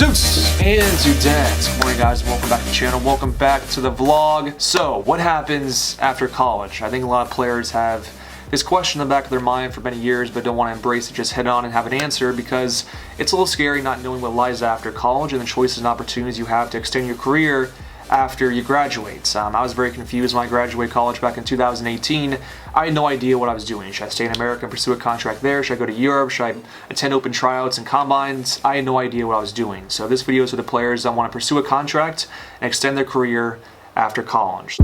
Suits and Dudettes. Good morning, guys. Welcome back to the channel. Welcome back to the vlog. So, what happens after college? I think a lot of players have this question in the back of their mind for many years, but don't want to embrace it just head on and have an answer because it's a little scary not knowing what lies after college and the choices and opportunities you have to extend your career after you graduate. I was very confused when I graduated college back in 2018. I had no idea what I was doing. Should I stay in America and pursue a contract there? Should I go to Europe? Should I attend open tryouts and combines? I had no idea what I was doing. So this video is for the players that want to pursue a contract and extend their career after college.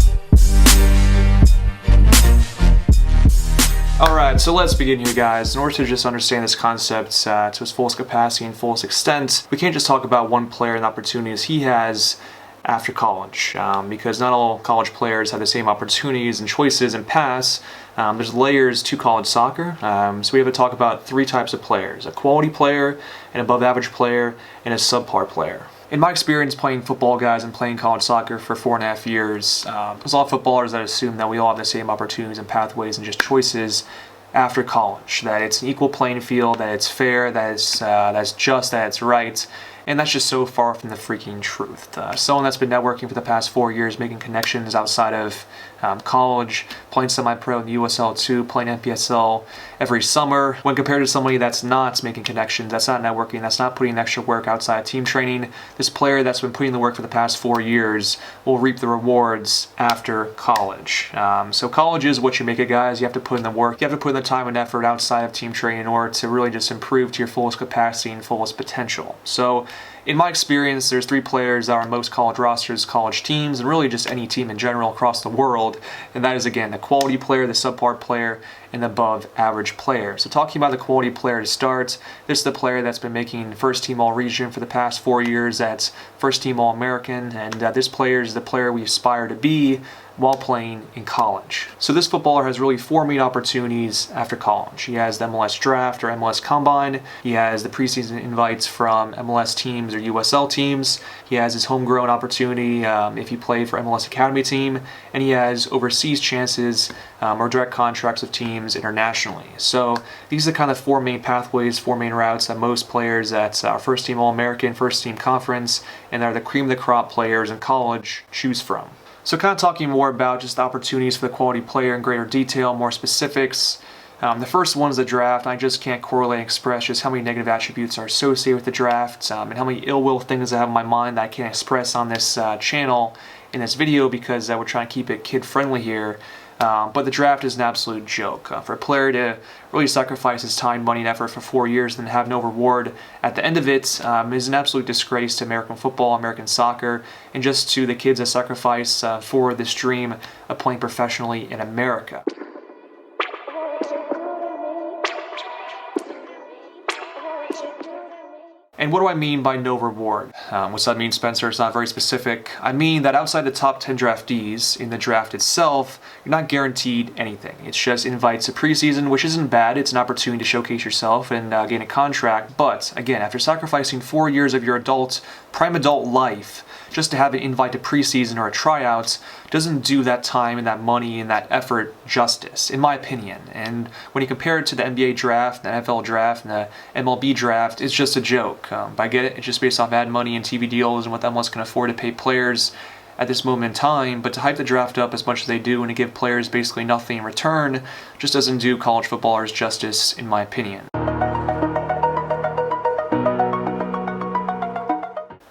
Alright, so let's begin here, guys. In order to just understand this concept to its fullest capacity and fullest extent, we can't just talk about one player and the opportunities he has after college, because not all college players have the same opportunities and choices and paths. There's layers to college soccer, so we have to talk about three types of players: a quality player, an above average player, and a subpar player. In my experience playing football, guys, and playing college soccer for 4.5 years, there's a lot of footballers that assume that we all have the same opportunities and pathways and just choices after college, that it's an equal playing field, that it's fair, that it's just, that it's right. And that's just so far from the freaking truth. Someone that's been networking for the past 4 years, making connections outside of college, playing semi-pro in the USL 2, playing NPSL every summer, when compared to somebody that's not making connections, that's not networking, that's not putting extra work outside team training, this player that's been putting the work for the past 4 years will reap the rewards after college. So college is what you make it, guys. You have to put in the work, you have to put in the time and effort outside of team training in order to really just improve to your fullest capacity and fullest potential. So in my experience, there's three players that are on most college rosters, college teams, and really just any team in general across the world. And that is, again, the quality player, the subpar player, and the above average player. So talking about the quality player to start, this is the player that's been making first team all-region for the past 4 years, that's first team all-American, and this player is the player we aspire to be while playing in college. So this footballer has really four main opportunities after college. He has the MLS draft or MLS combine, he has the preseason invites from MLS teams or USL teams, he has his homegrown opportunity if he played for MLS academy team, and he has overseas chances or direct contracts with teams internationally. So these are kind of four main pathways, four main routes that most players at first team All-American, first team conference, and they're the cream of the crop players in college choose from. So kind of talking more about just the opportunities for the quality player in greater detail, more specifics. The first one is the draft. I just can't correlate and express just how many negative attributes are associated with the draft and how many ill will things I have in my mind that I can't express on this channel in this video because we're trying to keep it kid friendly here. But the draft is an absolute joke. For a player to really sacrifice his time, money, and effort for 4 years and have no reward at the end of it is an absolute disgrace to American football, American soccer, and just to the kids that sacrifice for this dream of playing professionally in America. And what do I mean by no reward? What's that mean, Spencer? It's not very specific. I mean that outside the top 10 draftees in the draft itself, you're not guaranteed anything. It's just invites to preseason, which isn't bad. It's an opportunity to showcase yourself and gain a contract. But again, after sacrificing 4 years of your prime adult life, just to have an invite to preseason or a tryout doesn't do that time and that money and that effort justice, in my opinion. And when you compare it to the NBA draft, the NFL draft, and the MLB draft, it's just a joke. I get it, it's just based off ad money and TV deals and what MLS can afford to pay players at this moment in time, but to hype the draft up as much as they do and to give players basically nothing in return just doesn't do college footballers justice, in my opinion.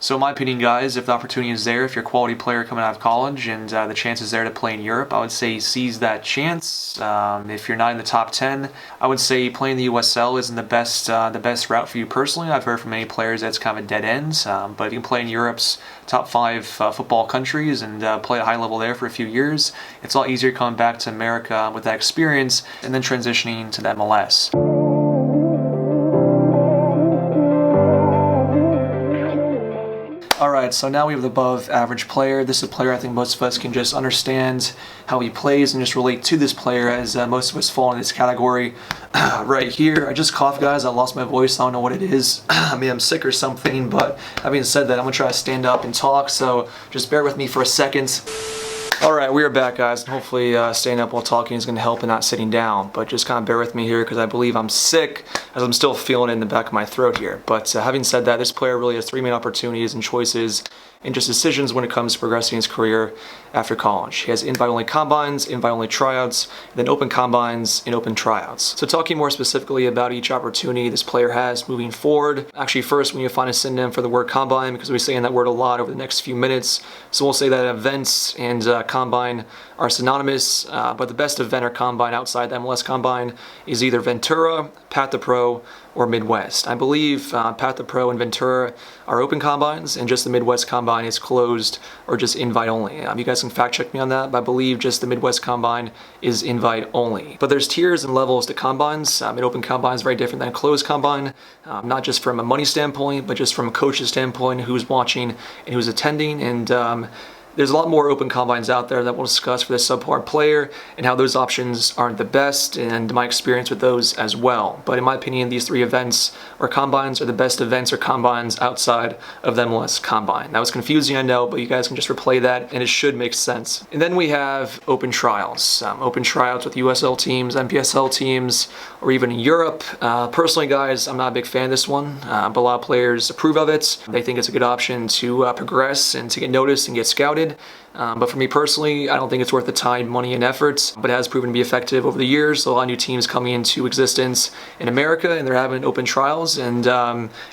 So in my opinion, guys, if the opportunity is there, if you're a quality player coming out of college and the chance is there to play in Europe, I would say seize that chance. If you're not in the top 10, I would say playing the USL isn't the best route for you personally. I've heard from many players that's kind of a dead end, but if you can play in Europe's top 5 football countries and play at a high level there for a few years, it's a lot easier coming back to America with that experience and then transitioning to the MLS. Alright, so now we have the above average player. This is a player I think most of us can just understand how he plays and just relate to this player, as most of us fall in this category right here. I just coughed, guys. I lost my voice. I don't know what it is. I mean, I'm sick or something, but having said that, I'm going to try to stand up and talk, so just bear with me for a second. Alright, we are back, guys. Hopefully staying up while talking is going to help and not sitting down. But just kind of bear with me here because I believe I'm sick, as I'm still feeling it in the back of my throat here. But having said that, this player really has three main opportunities and choices and just decisions when it comes to progressing his career after college. He has invite-only combines, invite-only tryouts, then open combines and open tryouts. So talking more specifically about each opportunity this player has moving forward. Actually, first we need to find a synonym for the word combine because we're saying that word a lot over the next few minutes. So we'll say that events and combine are synonymous, but the best event or combine outside the MLS combine is either Ventura, Path to Pro, or Midwest. I believe Path to Pro and Ventura are open combines, and just the Midwest combine is closed or just invite only. You guys can fact check me on that, but I believe just the Midwest combine is invite only. But there's tiers and levels to combines. An open combine is very different than a closed combine, not just from a money standpoint, but just from a coach's standpoint, who's watching and who's attending. And there's a lot more open combines out there that we'll discuss for this subpar player and how those options aren't the best and my experience with those as well. But in my opinion, these three events or combines are the best events or combines outside of the MLS combine. That was confusing, I know, but you guys can just replay that and it should make sense. And then we have open trials. Open tryouts with USL teams, NPSL teams, or even in Europe. Personally, guys, I'm not a big fan of this one, but a lot of players approve of it. They think it's a good option to progress and to get noticed and get scouted. But for me personally, I don't think it's worth the time, money, and efforts, but it has proven to be effective over the years. So a lot of new teams coming into existence in America, and they're having open trials, and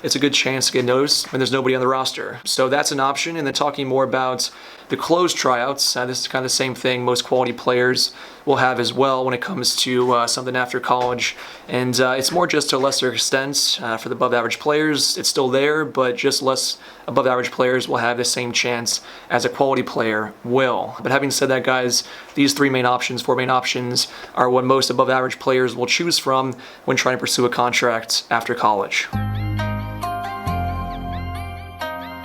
it's a good chance to get noticed when there's nobody on the roster. So that's an option. And then talking more about the closed tryouts, this is kind of the same thing most quality players will have as well when it comes to something after college. And it's more just to a lesser extent for the above average players. It's still there, but just less above average players will have the same chance as a quality player will. But having said that, guys, these four main options are what most above average players will choose from when trying to pursue a contract after college.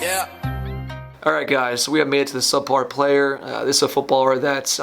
Yeah. Alright guys, so we have made it to the subpar player. This is a footballer that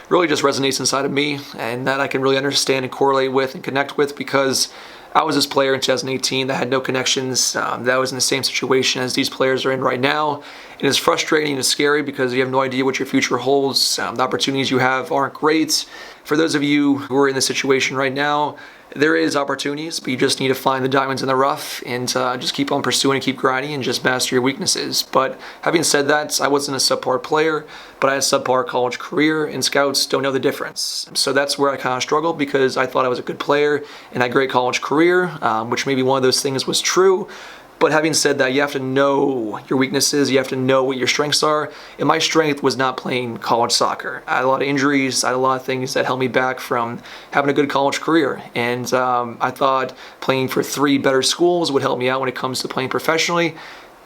really just resonates inside of me and that I can really understand and correlate with and connect with because I was this player in 2018 that had no connections, that was in the same situation as these players are in right now. It is frustrating and scary because you have no idea what your future holds. The opportunities you have aren't great. For those of you who are in this situation right now, there is opportunities, but you just need to find the diamonds in the rough and just keep on pursuing and keep grinding and just master your weaknesses. But having said that, I wasn't a subpar player, but I had a subpar college career, and scouts don't know the difference. So that's where I kind of struggled because I thought I was a good player and had a great college career, which maybe one of those things was true. But having said that, you have to know your weaknesses, you have to know what your strengths are, and my strength was not playing college soccer. I had a lot of injuries, I had a lot of things that held me back from having a good college career, and I thought playing for three better schools would help me out when it comes to playing professionally,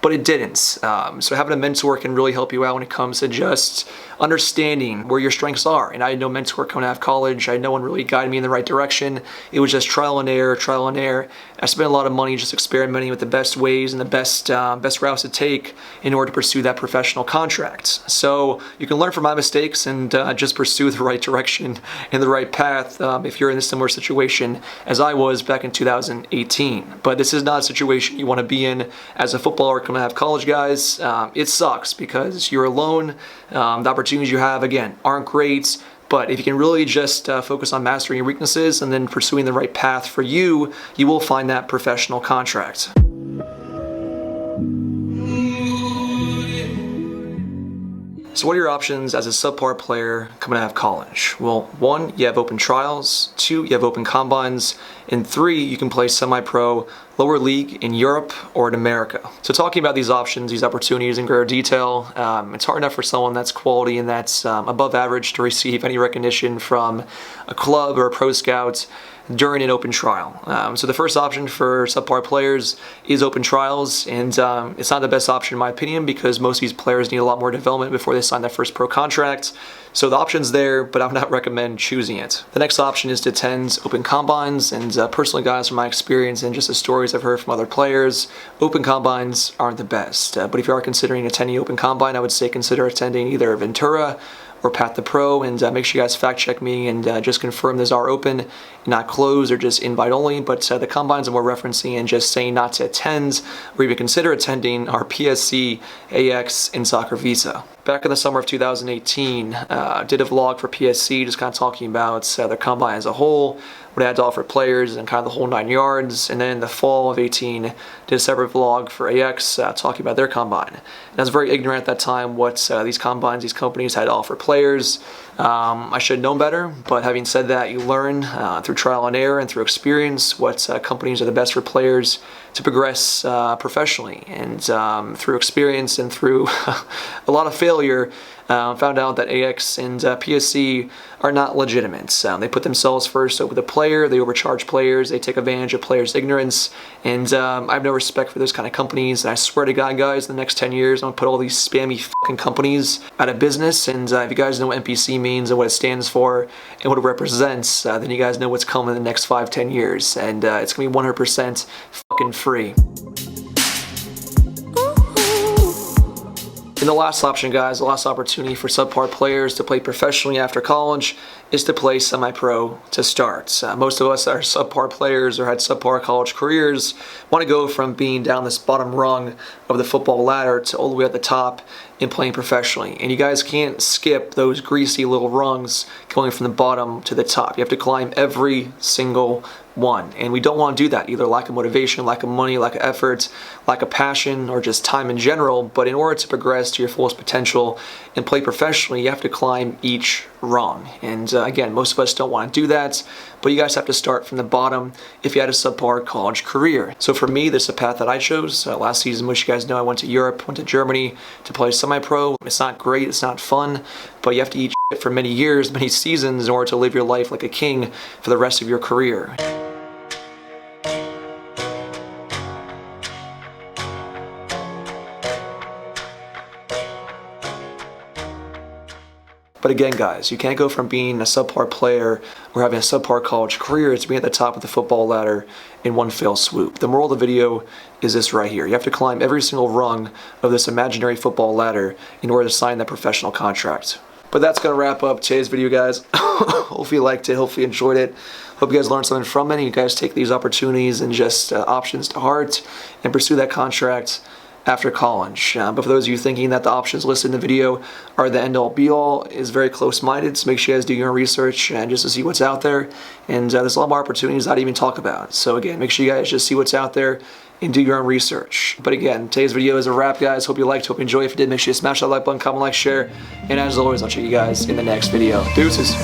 but it didn't. So having a mentor can really help you out when it comes to just understanding where your strengths are. And I had no mentor coming out of college. I had no one really guiding me in the right direction. It was just trial and error, trial and error. I spent a lot of money just experimenting with the best ways and the best routes to take in order to pursue that professional contract. So you can learn from my mistakes and just pursue the right direction and the right path if you're in a similar situation as I was back in 2018. But this is not a situation you want to be in as a footballer coming out of college, guys. It sucks because you're alone. The opportunities you have, again, aren't great. But if you can really just focus on mastering your weaknesses and then pursuing the right path for you, you will find that professional contract. So what are your options as a subpar player coming out of college? Well, 1, you have open trials, 2, you have open combines, and 3, you can play semi-pro, lower league in Europe or in America. So talking about these options, these opportunities in greater detail, it's hard enough for someone that's quality and that's above average to receive any recognition from a club or a pro scout during an open trial. So the first option for subpar players is open trials, and it's not the best option in my opinion because most of these players need a lot more development before they sign their first pro contract. So the option's there, but I would not recommend choosing it. The next option is to attend open combines, and personally, guys, from my experience and just the stories I've heard from other players, open combines aren't the best. But if you are considering attending open combine, I would say consider attending either Ventura or Path to Pro. And make sure you guys fact check me and just confirm those are open and not closed or just invite only. But the combines that we're referencing and just saying not to attend or even consider attending are PSC, AX, and Soccer Visa. Back in the summer of 2018, did a vlog for PSC, just kind of talking about the combine as a whole, what it had to offer players, and kind of the whole 9 yards. And then in the fall of 18, did a separate vlog for AX, talking about their combine. And I was very ignorant at that time what these combines, these companies had to offer players. I should have known better, but having said that, you learn through trial and error and through experience what companies are the best for players to progress professionally. And through experience and through a lot of failure, found out that AX and PSC are not legitimate. They put themselves first over the player, they overcharge players, they take advantage of players' ignorance, and I have no respect for those kind of companies. And I swear to God, guys, in the next 10 years, I'm gonna put all these spammy fucking companies out of business. And if you guys know what NPC means and what it stands for and what it represents, then you guys know what's coming in the next 5-10 years. And it's gonna be 100% fucking free. And the last option, guys, the last opportunity for subpar players to play professionally after college is to play semi-pro to start. Most of us that are subpar players or had subpar college careers want to go from being down this bottom rung of the football ladder to all the way at the top and playing professionally. And you guys can't skip those greasy little rungs going from the bottom to the top. You have to climb every single one. And we don't want to do that, either lack of motivation, lack of money, lack of effort, lack of passion, or just time in general. But in order to progress to your fullest potential and play professionally, you have to climb each rung. And again, most of us don't want to do that, but you guys have to start from the bottom if you had a subpar college career. So for me, this is a path that I chose. Last season, which you guys know, I went to Europe, went to Germany to play semi-pro. It's not great, it's not fun, but you have to eat shit for many years, many seasons in order to live your life like a king for the rest of your career. But again, guys, you can't go from being a subpar player or having a subpar college career to being at the top of the football ladder in one fell swoop. The moral of the video is this right here. You have to climb every single rung of this imaginary football ladder in order to sign that professional contract. But that's going to wrap up today's video, guys. Hopefully you liked it. Hopefully you enjoyed it. Hope you guys learned something from it. And you guys take these opportunities and just options to heart and pursue that contract after college. But for those of you thinking that the options listed in the video are the end-all be-all, is very close-minded, so make sure you guys do your own research and just to see what's out there. And there's a lot more opportunities I didn't even talk about. So again, make sure you guys just see what's out there and do your own research. But again, today's video is a wrap, guys. Hope you liked, hope you enjoyed. If you did, make sure you smash that like button, comment, like, share. And as always, I'll check you guys in the next video. Deuces.